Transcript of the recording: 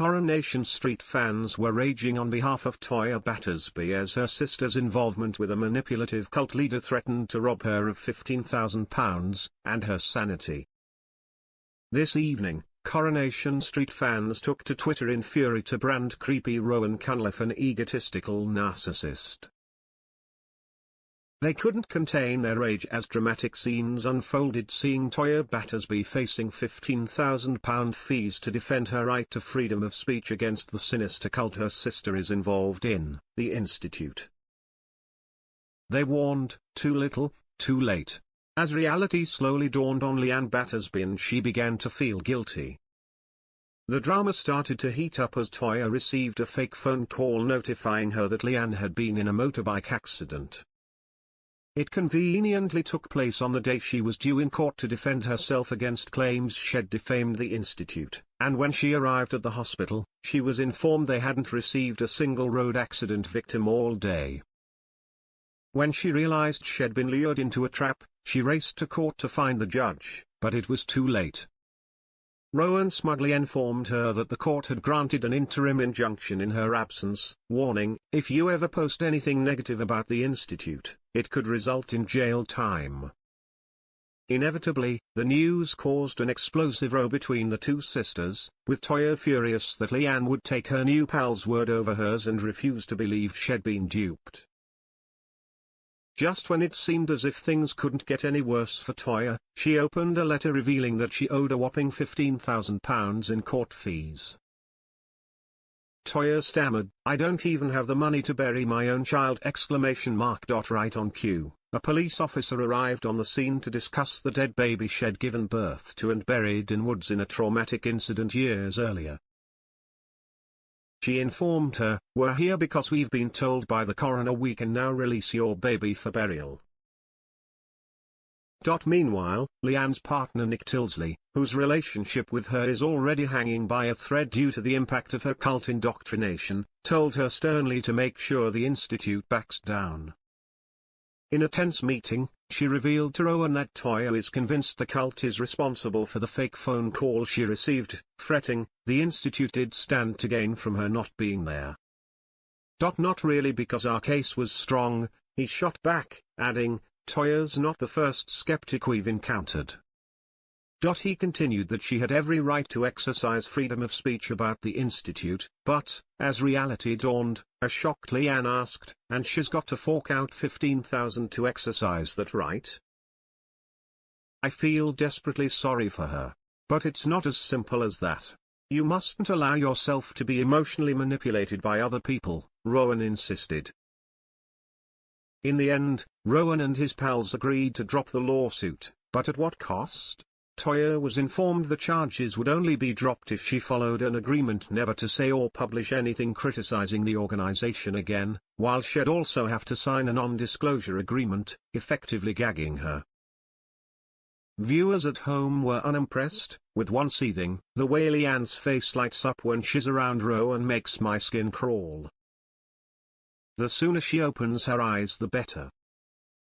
Coronation Street fans were raging on behalf of Toyah Battersby as her sister's involvement with a manipulative cult leader threatened to rob her of £15,000 and her sanity. This evening, Coronation Street fans took to Twitter in fury to brand creepy Rowan Cunliffe an egotistical narcissist. They couldn't contain their rage as dramatic scenes unfolded, seeing Toyah Battersby facing £15,000 fees to defend her right to freedom of speech against the sinister cult her sister is involved in, the Institute. They warned, too little, too late. As reality slowly dawned on Leanne Battersby and she began to feel guilty. The drama started to heat up as Toyah received a fake phone call notifying her that Leanne had been in a motorbike accident. It conveniently took place on the day she was due in court to defend herself against claims she'd defamed the Institute, and when she arrived at the hospital, she was informed they hadn't received a single road accident victim all day. When she realized she'd been lured into a trap, she raced to court to find the judge, but it was too late. Rowan smugly informed her that the court had granted an interim injunction in her absence, warning, if you ever post anything negative about the Institute, it could result in jail time. Inevitably, the news caused an explosive row between the two sisters, with Toyah furious that Leanne would take her new pal's word over hers and refuse to believe she'd been duped. Just when it seemed as if things couldn't get any worse for Toyah, she opened a letter revealing that she owed a whopping £15,000 in court fees. Toyah stammered, "I don't even have the money to bury my own child!" Right on cue, a police officer arrived on the scene to discuss the dead baby she'd given birth to and buried in woods in a traumatic incident years earlier. She informed her, "We're here because we've been told by the coroner we can now release your baby for burial." Meanwhile, Leanne's partner Nick Tilsley, whose relationship with her is already hanging by a thread due to the impact of her cult indoctrination, told her sternly to make sure the Institute backs down. In a tense meeting, she revealed to Rowan that Toyah is convinced the cult is responsible for the fake phone call she received, fretting, "The Institute did stand to gain from her not being there." "Not really, because our case was strong," he shot back, adding, "Toyah's not the first skeptic we've encountered." He continued that she had every right to exercise freedom of speech about the Institute, but, as reality dawned, a shocked Leanne asked, "And she's got to fork out £15,000 to exercise that right?" "I feel desperately sorry for her. But it's not as simple as that. You mustn't allow yourself to be emotionally manipulated by other people," Rowan insisted. In the end, Rowan and his pals agreed to drop the lawsuit, but at what cost? Toyah was informed the charges would only be dropped if she followed an agreement never to say or publish anything criticizing the organization again, while she'd also have to sign a non-disclosure agreement, effectively gagging her. Viewers at home were unimpressed, with one seething, "The way Leanne's face lights up when she's around Rowan makes my skin crawl. The sooner she opens her eyes the better."